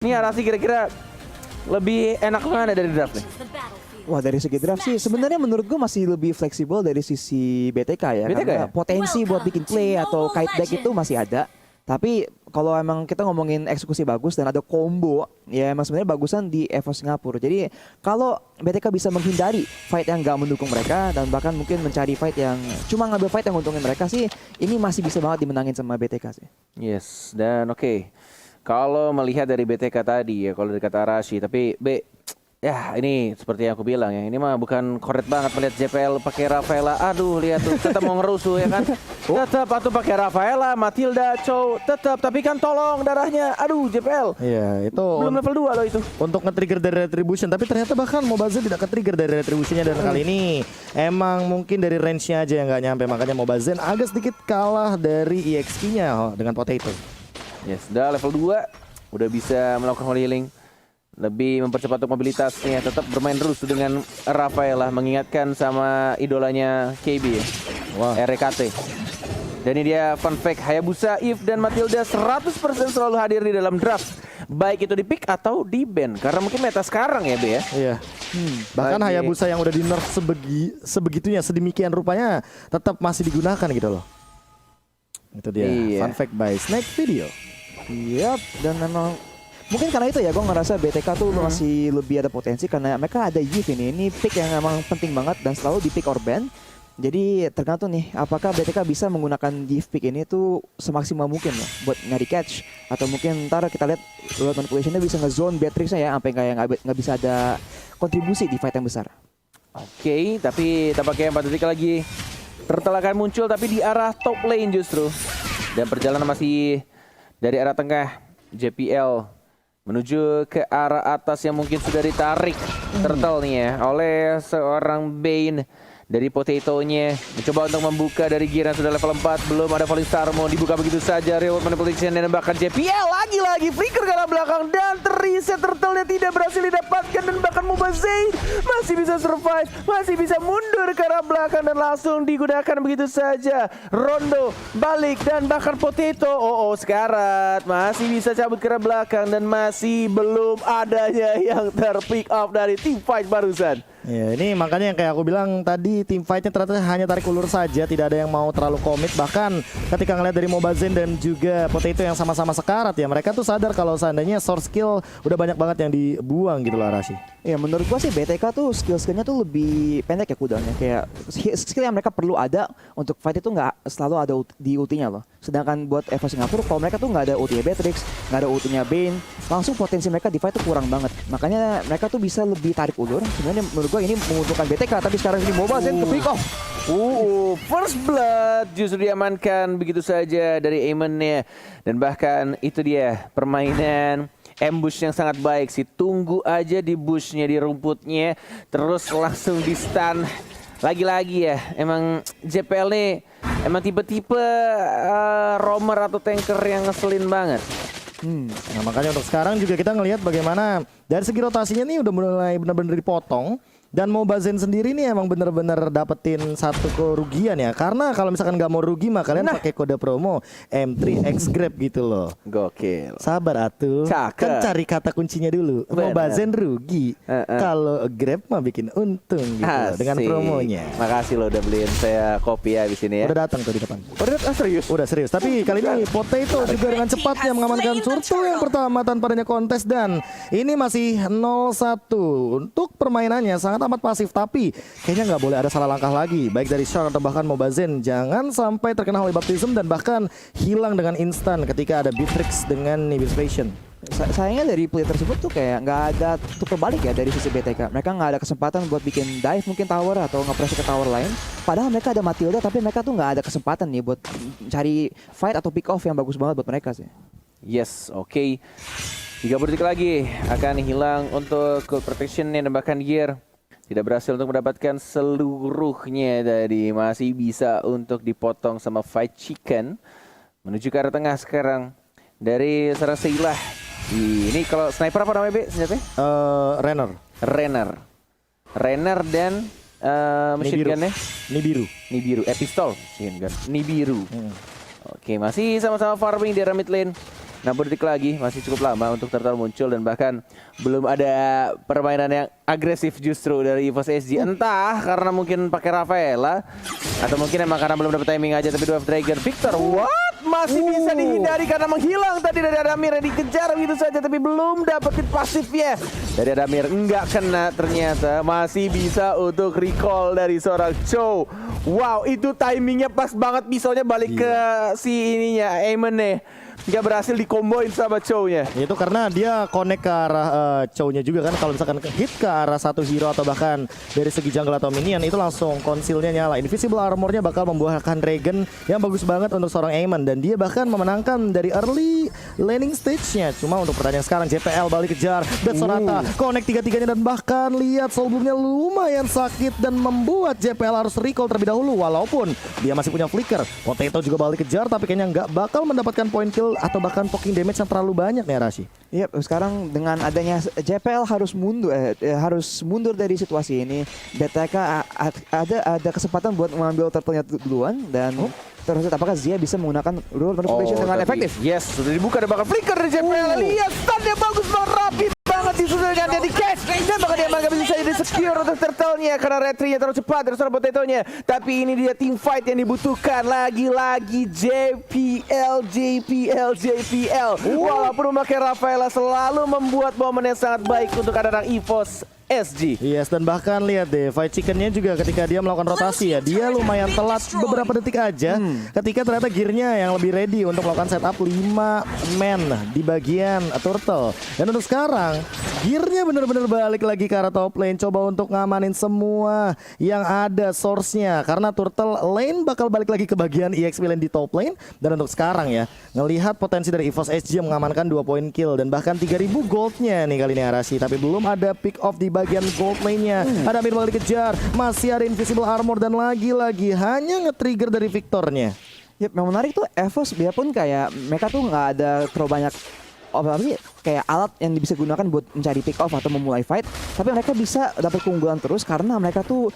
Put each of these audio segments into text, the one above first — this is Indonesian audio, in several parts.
Ini Arashi kira-kira lebih enak mana dari draft nih? Wah, dari segi draft sih sebenarnya menurut gue masih lebih fleksibel dari sisi BTK ya. BTK Karena ya? potensi buat bikin play atau kite deck itu masih ada. Tapi kalau emang kita ngomongin eksekusi bagus dan ada combo, ya emang sebenarnya bagusan di EVO Singapura. Jadi kalau BTK bisa menghindari fight yang gak mendukung mereka dan bahkan mungkin mencari fight yang cuma ngambil fight yang nguntungin mereka sih, ini masih bisa banget dimenangin sama BTK sih. Yes, dan oke. Kalau melihat dari BTK tadi ya, kalau dari kata Arashi, tapi ya ini seperti yang aku bilang ya, ini mah bukan korek banget melihat JPL pakai Rafaela. Aduh, lihat tuh, tetap mau ngerusuh ya kan. Tetap atau pakai Rafaela, Matilda, Chow, tetap. Tapi kan tolong darahnya. Aduh, JPL. Iya, itu Belum level 2 loh itu. untuk nge-trigger dari Retribution, tapi ternyata bahkan Mobazin tidak ke-trigger dari Retributionnya, dan kali ini emang mungkin dari range-nya aja yang nggak nyampe, makanya Mobazin agak sedikit kalah dari EXP-nya dengan Potato. Yes, udah level 2, udah bisa melakukan holy healing. Lebih mempercepat untuk mobilitasnya, tetap bermain terus dengan Rafaela, mengingatkan sama idolanya KB ya. Wah. RKT. Dan ini dia fun fact, Hayabusa, Eve, dan Matilda 100% selalu hadir di dalam draft. Baik itu di pick atau di ban. Karena mungkin meta sekarang ya, Be ya. Iya. Bahkan Lagi. Hayabusa yang udah di nerf sebegitunya, sedemikian rupanya tetap masih digunakan gitu loh. Itu dia. Iya. Fun fact by Snake Video. Yap, dan memang mungkin karena itu ya gue ngerasa BTK tuh masih lebih ada potensi karena mereka ada Yves ini pick yang emang penting banget dan selalu di pick or ban. Jadi tergantung nih apakah BTK bisa menggunakan Yves pick ini tuh semaksimal mungkin loh buat nyari catch, atau mungkin ntar kita lihat road manipulationnya bisa nge-zone Beatrixnya ya sampai nggak bisa ada kontribusi di fight yang besar. Oke, tapi tampaknya 4 detik lagi Turtle akan muncul tapi di arah top lane justru. Dan perjalanan masih dari arah tengah JPL menuju ke arah atas yang mungkin sudah ditarik Turtle nih ya oleh seorang Bane dari Potato-nya. Mencoba untuk membuka dari gear yang sudah level 4. Belum ada Falling Star, mau dibuka begitu saja. Reward Manipulation dan bahkan JPL lagi-lagi flicker ke arah belakang dan terreset. Turtle-nya tidak berhasil didapatkan dan bahkan Mobazin masih bisa survive, masih bisa mundur ke arah belakang dan langsung digunakan begitu saja. Rondo balik dan bahkan Potato sekarat masih bisa cabut ke arah belakang dan masih belum adanya yang terpick up dari team fight barusan. Ya, ini makanya yang kayak aku bilang tadi, tim fightnya ternyata hanya tarik ulur saja, tidak ada yang mau terlalu komit. Bahkan ketika ngeliat dari Mobazin dan juga Potato yang sama-sama sekarat ya, mereka tuh sadar kalau seandainya source skill udah banyak banget yang dibuang gitu loh Arashi. Ya menurut gua sih BTK tuh skill-skillnya tuh lebih pendek ya cooldownnya. Kayak skill yang mereka perlu ada untuk fight itu nggak selalu ada di ultinya loh. Sedangkan buat EVO Singapura kalau mereka tuh nggak ada ultinya Beatrix, nggak ada ultinya Bane, langsung potensi mereka di fight tuh kurang banget. Makanya mereka tuh bisa lebih tarik ulur. Sebenarnya menurut gua ini menguntungkan BTK, tapi sekarang ini Mobazin ke pick off. First blood justru diamankan begitu saja dari Eamon-nya. Dan bahkan itu dia permainan ambush yang sangat baik sih. Tunggu aja di bushnya, di rumputnya, terus langsung di stun. Lagi-lagi ya, emang JPL nih emang tipe-tipe roamer atau tanker yang ngeselin banget. Nah makanya untuk sekarang juga kita ngelihat bagaimana dari segi rotasinya nih udah mulai benar-benar dipotong. Dan Mobazin sendiri nih emang bener-bener dapetin satu kerugian ya. Karena kalau misalkan nggak mau rugi mah kalian pakai kode promo M3X Grab gitu loh. Gokil. Sabar atuh. Cakep. Kan cari kata kuncinya dulu. Bener. Mobazin rugi. Kalau Grab mah bikin untung gitu loh, dengan Asik. promonya. Makasih lo udah beliin saya kopi ya di sini ya. Udah datang tuh di depan. Serius? Udah serius. Tapi kali ini Potato juga dengan cepatnya mengamankan Turtle yang pertama tanpa adanya kontes, dan ini masih 0-1 untuk permainannya sangat amat pasif, tapi kayaknya nggak boleh ada salah langkah lagi baik dari Sean atau bahkan Mobazin. Jangan sampai terkena Holy Baptism dan bahkan hilang dengan instan ketika ada Beatrix dengan Nimbus Passion. Sayangnya dari play tersebut tuh kayak nggak ada tuker balik ya dari sisi BTK. Mereka nggak ada kesempatan buat bikin dive mungkin tower atau nge-press ke tower lain. Padahal mereka ada Matilda, tapi mereka tuh nggak ada kesempatan nih buat cari fight atau pick off yang bagus banget buat mereka sih. Yes, oke. 30 detik lagi akan hilang untuk gold protection dan bahkan gear. Tidak berhasil untuk mendapatkan seluruhnya tadi. Masih bisa untuk dipotong sama Fight Chicken. Menuju ke arah tengah sekarang. Dari Sarasailah. Ini kalau sniper apa namanya, Be? Senjatanya? Renner dan machine gun-nya? Nibiru. Pistol. Machine gun. Nibiru. Oke, masih sama-sama farming di area mid lane. 60 detik lagi, masih cukup lama untuk Turtle muncul dan bahkan belum ada permainan yang agresif justru dari EVOS SG. Entah karena mungkin pakai Rafaela atau mungkin emang karena belum dapat timing aja. Tapi Dwarf Dragon Victor, what? Masih bisa dihindari karena menghilang tadi dari Adamir yang dikejar begitu saja tapi belum dapetin pasifnya. Dari Adamir enggak kena ternyata, masih bisa untuk recall dari seorang Chow. Wow, itu timingnya pas banget, pisaunya balik ke si ininya, Aemon nih. Nggak berhasil dikomboin sama Chow-nya. Itu karena dia connect ke arah Chow-nya juga kan. Kalau misalkan hit ke arah satu hero atau bahkan dari segi jungle atau minion, itu langsung konsilnya nyala. Invisible Armor-nya bakal membuahkan Regen yang bagus banget untuk seorang Aemon. Dan dia bahkan memenangkan dari early laning stage-nya. Cuma untuk pertandingan sekarang, JPL balik kejar Death Sonata, connect tiga-tiganya dan bahkan lihat Soul Bloom-nya lumayan sakit dan membuat JPL harus recall terlebih dahulu. Walaupun dia masih punya flicker. Potato juga balik kejar tapi kayaknya nggak bakal mendapatkan point kill atau bahkan poking damage yang terlalu banyak nih Arashi. Iya, sekarang dengan adanya JPL harus mundur dari situasi ini. BTK ada kesempatan buat mengambil turtle-nya duluan dan terus apakah Zia bisa menggunakan rule manipulation dengan efektif? Yes, sudah dibuka dan bakal flicker dari JPL. Lihat stunnya bagus banget, rapi banget disusul dengan dia di catch dan bakal dia nggak bisa jadi secure untuk turtle-nya karena retry-nya terlalu cepat dari seorang Potato-nya. Tapi ini dia team fight yang dibutuhkan lagi-lagi JPL. Walaupun memakai Rafaela selalu membuat momen yang sangat baik untuk anak-anak EVOS SG. Yes, dan bahkan lihat deh, Fight Chicken-nya juga ketika dia melakukan rotasi ya, dia lumayan telat beberapa detik aja ketika ternyata gearnya yang lebih ready untuk melakukan setup 5 man di bagian turtle. Dan untuk sekarang, gearnya bener-bener balik lagi ke arah top lane, coba untuk ngamanin semua yang ada source-nya, karena turtle lane bakal balik lagi ke bagian EXP lane di top lane. Dan untuk sekarang ya, ngelihat potensi dari EVOS SG yang mengamankan 2 point kill dan bahkan 3000 goldnya nih kali ini Arashi, tapi belum ada pick off di bagian gold lane-nya. Ada Adamir balik dikejar, masih ada Invisible Armor dan lagi-lagi hanya nge-trigger dari Victornya. Ya, yang menarik tuh EVOS biarpun kayak mereka tuh nggak ada terlalu banyak apa sih kayak alat yang bisa digunakan buat mencari pick off atau memulai fight, tapi mereka bisa dapat keunggulan terus karena mereka tuh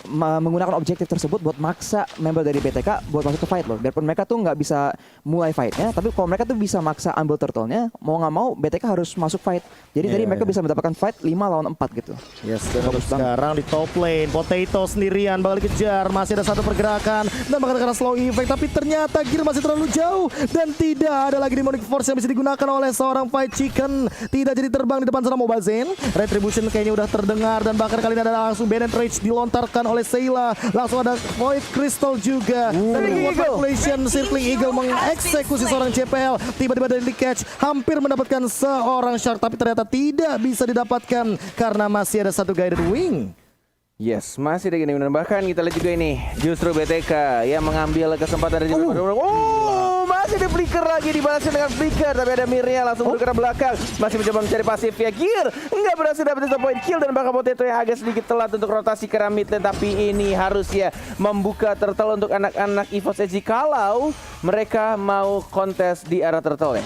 menggunakan objektif tersebut buat maksa member dari BTK buat masuk ke fight loh. Biarpun mereka tuh nggak bisa mulai fightnya, tapi kalau mereka tuh bisa maksa ambil turtle-nya, mau nggak mau BTK harus masuk fight. Jadi tadi mereka bisa mendapatkan fight 5 lawan 4 gitu. Yes, dan sekarang di top lane, Potato sendirian bakal dikejar, masih ada satu pergerakan dan bakal kena slow effect, tapi ternyata gear masih terlalu jauh dan tidak ada lagi demonic force yang bisa digunakan oleh seorang Fight Chicken. Tidak jadi terbang di depan sana Mobazen. Retribution kayaknya udah terdengar dan bahkan kali ini ada langsung Bennett Rage dilontarkan oleh Sayla. Langsung ada Void Crystal juga. Dan Manipulation Circling Eagle mengeksekusi seorang JPL. Tiba-tiba dari catch hampir mendapatkan seorang Shark, tapi ternyata tidak bisa didapatkan karena masih ada satu Guided Wing. Yes, masih ada gini. Bahkan kita lihat juga ini justru BTK yang mengambil kesempatan dari masih ada flicker lagi, dibalaskan dengan flicker, tapi ada Mirnya langsung bergerak belakang, masih mencoba mencari pasif ya. Gear nggak berhasil dapat satu point kill dan bakal Potato yang agak sedikit telat untuk rotasi ke arah mid lane, tapi ini harus ya membuka turtle untuk anak-anak EVOS SG kalau mereka mau kontes di arah turtle ya.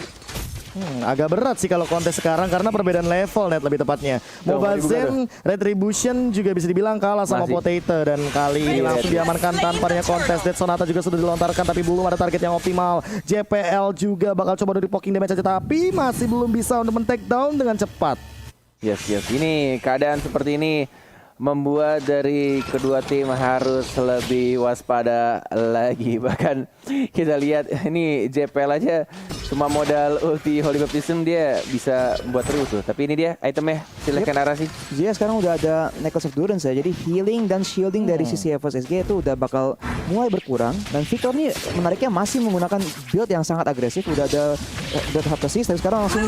Agak berat sih kalau kontes sekarang karena perbedaan level net lebih tepatnya. Mobazen Retribution juga bisa dibilang kalah sama Potato dan kali ini langsung diamankan tanpa adanya kontes. Death Sonata juga sudah dilontarkan tapi belum ada target yang optimal. JPL juga bakal coba dari poking damage aja tapi masih belum bisa untuk men-take down dengan cepat. Yes, ini keadaan seperti ini membuat dari kedua tim harus lebih waspada lagi. Bahkan kita lihat ini JPL aja cuma modal ulti Holy Baptism dia bisa buat terus tuh. Tapi ini dia itemnya, silakan Arashi. Zia sekarang udah ada Necklace of Durance ya, jadi healing dan shielding dari sisi EVOS SG itu udah bakal mulai berkurang. Dan Victor nih menariknya masih menggunakan build yang sangat agresif, udah ada Death Heart Assist, tapi sekarang langsung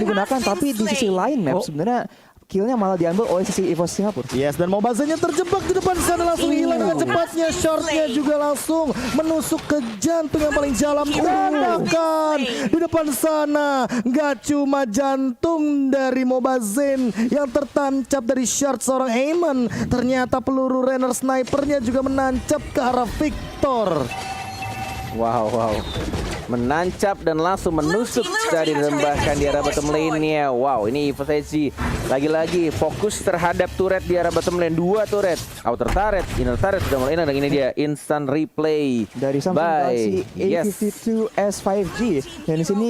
digunakan, tapi di sisi lain map sebenarnya killnya malah diambil oleh sisi EVOS Singapura. Yes, dan Mobazennya terjebak di depan sana langsung hilang dengan cepatnya. Shortnya juga langsung menusuk ke jantung yang paling dalam. Dan bahkan di depan sana nggak cuma jantung dari Mobazen yang tertancap dari shard seorang Aemon, ternyata peluru Renner snipernya juga menancap ke arah Victor. Wow. Menancap dan langsung menusuk dari bahkan di arah bottom lane-nya. Wow, ini EVOS SG lagi-lagi fokus terhadap turret di arah bottom lane. 2 turret, outer turret, inner turret sudah mulai enak. Dan ini dia instant replay dari Samsung Galaxy A52s 5G. Dan di sini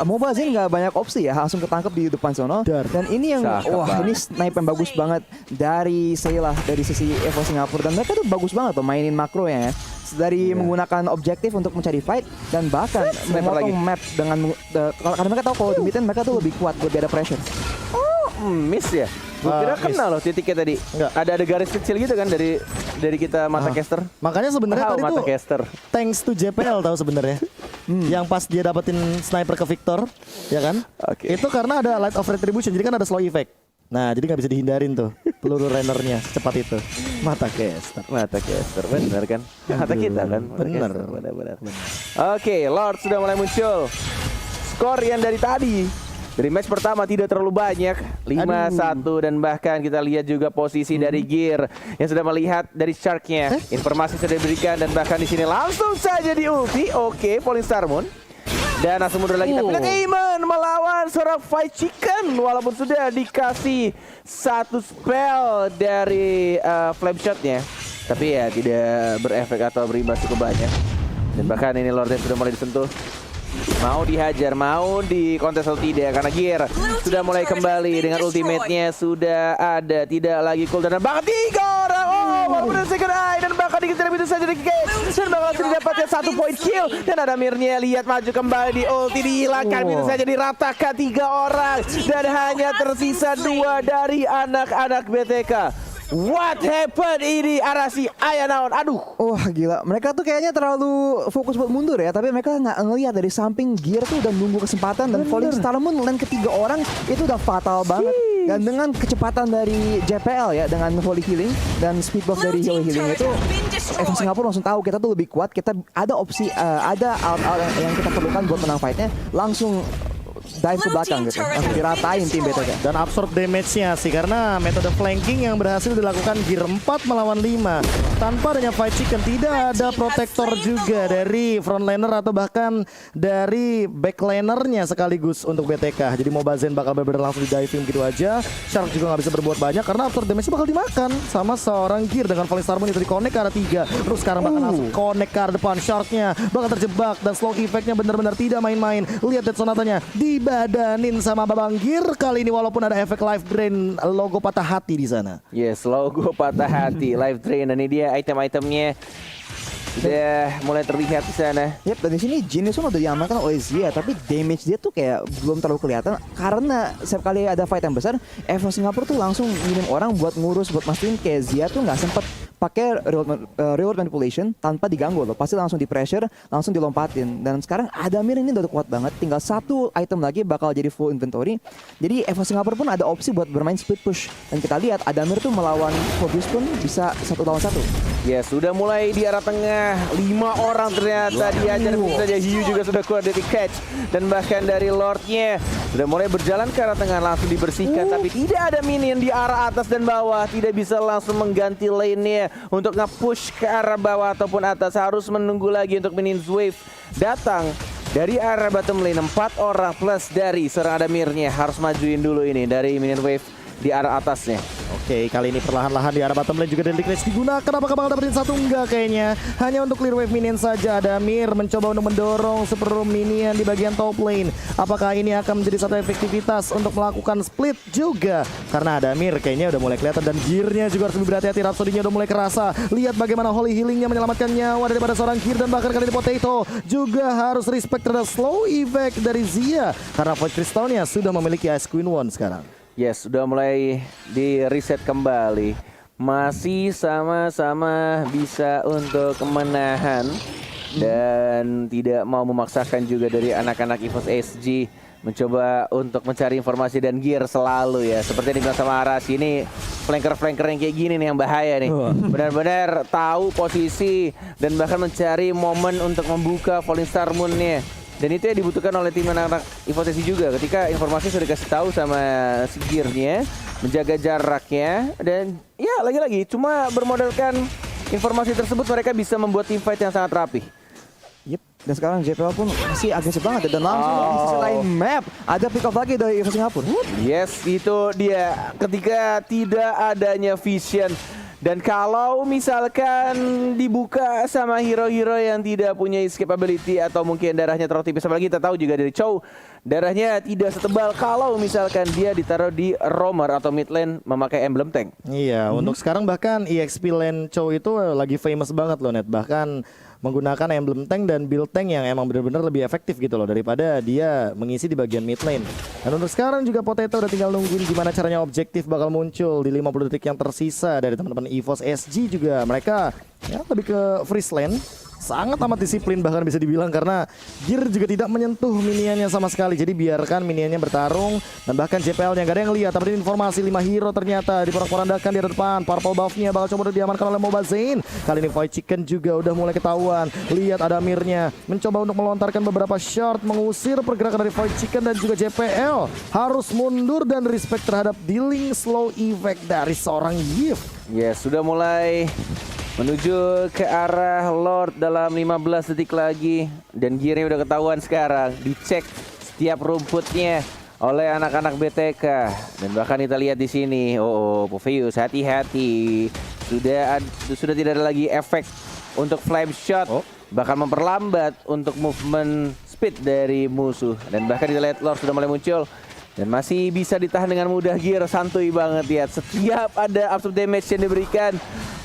Mobile Legends nggak banyak opsi ya, langsung ketangkep di depan sono. Dan ini yang ini snipe yang bagus banget dari Sayla dari sisi Evo Singapura, dan mereka tuh bagus banget tuh mainin makro ya. Dari menggunakan objektif untuk mencari fight dan bahkan memotong map dengan karena mereka tahu kalau di mid mereka tuh lebih kuat, lebih ada pressure. Miss ya. Gue kira kena loh titiknya tadi. Enggak. Ada garis kecil gitu kan dari kita mata caster. Makanya sebenarnya tadi mata tuh caster. thanks to JPL tahu sebenarnya. Yang pas dia dapetin sniper ke Victor, ya kan? Oke. Itu karena ada Light of Retribution, jadi kan ada slow effect. Nah, jadi nggak bisa dihindarin tuh peluru runnernya secepat itu. Mata caster. Mata caster, bener kan? Mata kita kan? Bener. Benar. Oke, Lord sudah mulai muncul. Skor yang dari tadi. Dari match pertama tidak terlalu banyak, 5-1, dan bahkan kita lihat juga posisi dari Gear yang sudah melihat dari Shark-nya. Informasi sudah diberikan dan bahkan di sini langsung saja di ulti. Oke, Falling Star Moon. Dan langsung mundur lagi, tapi Aiman melawan seorang Fight Chicken walaupun sudah dikasih satu spell dari flame shot-nya. Tapi ya tidak berefek atau berimbas cukup banyak. Dan bahkan ini Lordnya sudah mulai disentuh. Mau dihajar, mau di kontes atau tidak, karena Gear sudah mulai kembali dengan ultimate-nya sudah ada, tidak lagi cooldown dan bahkan 3 orang. Walaupun second eye dan bahkan dikejar itu saja di cage dan bakal didapatkan 1 point kill dan ada Mirnya lihat maju kembali di ulti dihilangkan itu saja diratakan 3 orang dan hanya tersisa 2 dari anak-anak BTK. What happened ini Arasi Ayanaon? Aduh. Wah gila, mereka tuh kayaknya terlalu fokus buat mundur ya, tapi mereka nggak ngelihat dari samping Gear tuh udah nunggu kesempatan dan Falling Star Moon land ketiga orang itu udah fatal banget. Dan dengan kecepatan dari JPL ya, dengan Holy Healing dan speed buff dari Holy Healing itu, Evo Singapura langsung tahu kita tuh lebih kuat, kita ada opsi, ada out yang kita perlukan buat menang fightnya, langsung dive ke belakang gitu, langsung diratain tim BTK. Dan absorb damage-nya sih, karena metode flanking yang berhasil dilakukan Gear 4 melawan 5 tanpa adanya Fight Chicken, tidak ada protector juga dari frontlaner atau bahkan dari backlanernya sekaligus untuk BTK. Jadi Mobile Zen bakal benar-benar langsung di diving gitu aja. Shark juga nggak bisa berbuat banyak karena absorb damage-nya bakal dimakan sama seorang Gear dengan Falling Star Moon itu di connect ke arah 3. Terus sekarang bakal langsung connect ke arah depan, Shark-nya bakal terjebak dan slow effect-nya benar-benar tidak main-main. Lihat Death Sonata-nya dibadanin sama Babang Gear kali ini walaupun ada efek life drain, logo patah hati di sana. Yes, logo patah hati, live drain, dan ini dia item-itemnya udah mulai terlihat di sana. Yap, dan di sini Genius udah diamankan oleh Zia, tapi damage dia tuh kayak belum terlalu kelihatan karena setiap kali ada fight yang besar, Evo Singapura tuh langsung ngirim orang buat ngurus, buat mastiin kayak Zia tuh nggak sempet pakai reward manipulation tanpa diganggu loh, pasti langsung di pressure, langsung dilompatin. Dan sekarang Adamir ini udah kuat banget, tinggal 1 item lagi bakal jadi full inventory. Jadi Evo Singapura pun ada opsi buat bermain split push, dan kita lihat Adamir tuh melawan Phobius pun bisa 1 lawan 1. Yes, sudah mulai di arah tengah, 5 orang ternyata diajar saja. Hiu juga sudah keluar dari catch dan bahkan dari Lordnya sudah mulai berjalan ke arah tengah, langsung dibersihkan, tapi tidak ada minion di arah atas dan bawah, tidak bisa langsung mengganti lane-nya untuk nge-push ke arah bawah ataupun atas, harus menunggu lagi untuk minion wave datang dari arah bottom lane. 4 orang plus dari seorang Adamirnya harus majuin dulu ini dari minion wave di arah atasnya. Oke, kali ini perlahan-lahan di arah bottom lane juga Deadly Clash digunakan. Apakah bakal dapetin 1? Enggak kayaknya. Hanya untuk clear wave minion saja. Adamir mencoba untuk mendorong super minion di bagian top lane. Apakah ini akan menjadi satu efektivitas untuk melakukan split juga? Karena Adamir kayaknya udah mulai kelihatan dan gearnya juga harus lebih berhati-hati. Rhapsody-nya udah mulai kerasa. Lihat bagaimana Holy Healing-nya menyelamatkan nyawa daripada seorang Gear, dan bahkan kali ini Potato juga harus respect terhadap slow effect dari Zia karena Void Crystal-nya sudah memiliki Ice Queen One sekarang. Yes, sudah mulai di reset kembali. Masih sama-sama bisa untuk kemenahan dan tidak mau memaksakan juga dari anak-anak EVOS SG mencoba untuk mencari informasi dan gear selalu ya. Seperti yang dibilang sama Aras, ini flanker-flanker yang kayak gini nih yang bahaya nih. Benar-benar tahu posisi dan bahkan mencari momen untuk membuka Falling Star Moon-nya. Dan itu yang dibutuhkan oleh tim anak-anak EVOS juga ketika informasi sudah dikasih tahu sama si Gear-nya, menjaga jaraknya, dan ya lagi-lagi cuma bermodalkan informasi tersebut mereka bisa membuat team fight yang sangat rapi. Yep, dan sekarang JPL pun masih agresif banget ya, dan langsung di sisi lain map ada pick off lagi dari Evo Singapura. Yes, itu dia ketika tidak adanya vision Dan kalau misalkan dibuka sama hero-hero yang tidak punya escape ability atau mungkin darahnya terlalu tipis, apalagi kita tahu juga dari Chow darahnya tidak setebal kalau misalkan dia ditaruh di roamer atau mid lane memakai emblem tank. Iya, untuk sekarang bahkan EXP lane Chow itu lagi famous banget loh Net. Bahkan menggunakan emblem tank dan build tank yang emang benar-benar lebih efektif gitu loh daripada dia mengisi di bagian mid lane. Dan untuk sekarang juga Potato udah tinggal nungguin gimana caranya objektif bakal muncul di 50 detik yang tersisa dari teman-teman EVOS SG juga. Mereka ya lebih ke freeze lane. Sangat amat disiplin bahkan bisa dibilang karena Gear juga tidak menyentuh minionnya sama sekali. Jadi biarkan minionnya bertarung dan bahkan JPL-nya gak ada yang lihat. Tapi informasi 5 hero ternyata diporak-porandakan di depan. Purple buff-nya bakal coba diamankan oleh Mobile Zane. Kali ini Void Chicken juga udah mulai ketahuan. Lihat ada Mirnya mencoba untuk melontarkan beberapa shot mengusir pergerakan dari Void Chicken dan juga JPL harus mundur dan respect terhadap dealing slow effect dari seorang Yves. Yes, sudah mulai menuju ke arah Lord dalam 15 detik lagi. Dan gearnya udah ketahuan sekarang. Dicek setiap rumputnya oleh anak-anak BTK. Dan bahkan kita lihat di sini, oh Poveus hati-hati. Sudah tidak ada lagi efek untuk flame shot. Bahkan memperlambat untuk movement speed dari musuh. Dan bahkan kita lihat Lord sudah mulai muncul. Dan masih bisa ditahan dengan mudah. Gear santuy banget ya. Setiap ada absorb damage yang diberikan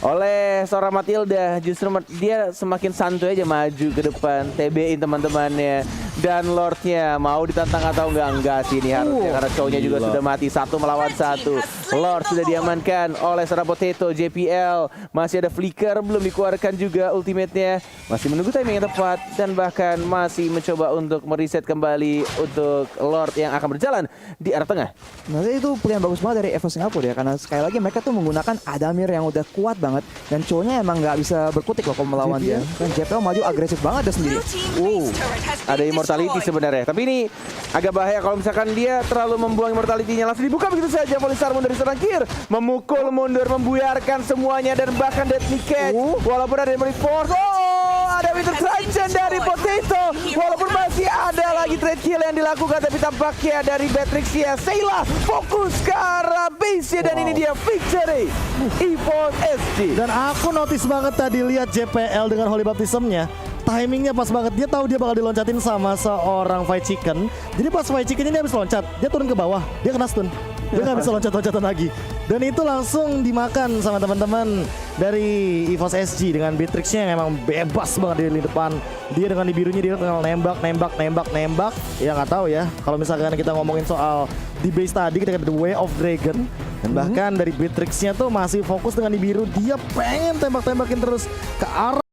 oleh seorang Matilda, justru dia semakin santuy aja maju ke depan, TB-in teman-temannya. Dan Lordnya mau ditantang atau enggak sih ini harusnya karena cowoknya juga sudah mati 1 melawan 1. Lord sudah diamankan oleh seorang Potato. JPL masih ada flicker, belum dikeluarkan juga ultimate-nya, masih menunggu timing yang tepat dan bahkan masih mencoba untuk mereset kembali untuk Lord yang akan berjalan di arah tengah. Nah itu pilihan bagus banget dari EVO Singapura ya, karena sekali lagi mereka tuh menggunakan Adamir yang udah kuat banget dan cowoknya emang nggak bisa berkutik loh kalau melawan dia. Dan JPL maju agresif banget dia sendiri. Ada immortality sebenarnya, tapi ini agak bahaya kalau misalkan dia terlalu membuang immortality-nya. Langsung dibuka begitu saja Polisar dari seorang Gear, memukul mundur, membuyarkan semuanya dan bahkan Deadly Catch. Walaupun ada Memory Force, ada Winter Trajan dari Potato. Walaupun masih ada lagi trade kill yang dilakukan, tapi tampaknya dari Beatrixia Sheila fokus ke arah base-nya dan ini dia victory EVOS SG. Dan aku notice banget tadi lihat JPL dengan Holy Baptism-nya. Timingnya pas banget, dia tahu dia bakal diloncatin sama seorang Fight Chicken. Jadi pas Fight Chicken ini habis loncat, dia turun ke bawah, dia kena stun. Dia nggak bisa loncat-loncatan lagi. Dan itu langsung dimakan sama teman-teman dari EVOS SG dengan Beatrix-nya yang emang bebas banget di lini depan. Dia dengan di birunya dia tinggal nembak. Ya nggak tahu ya. Kalau misalkan kita ngomongin soal di base tadi kita ada The Way of Dragon. Dan bahkan dari Beatrix-nya tuh masih fokus dengan di biru. Dia pengen tembak-tembakin terus ke arah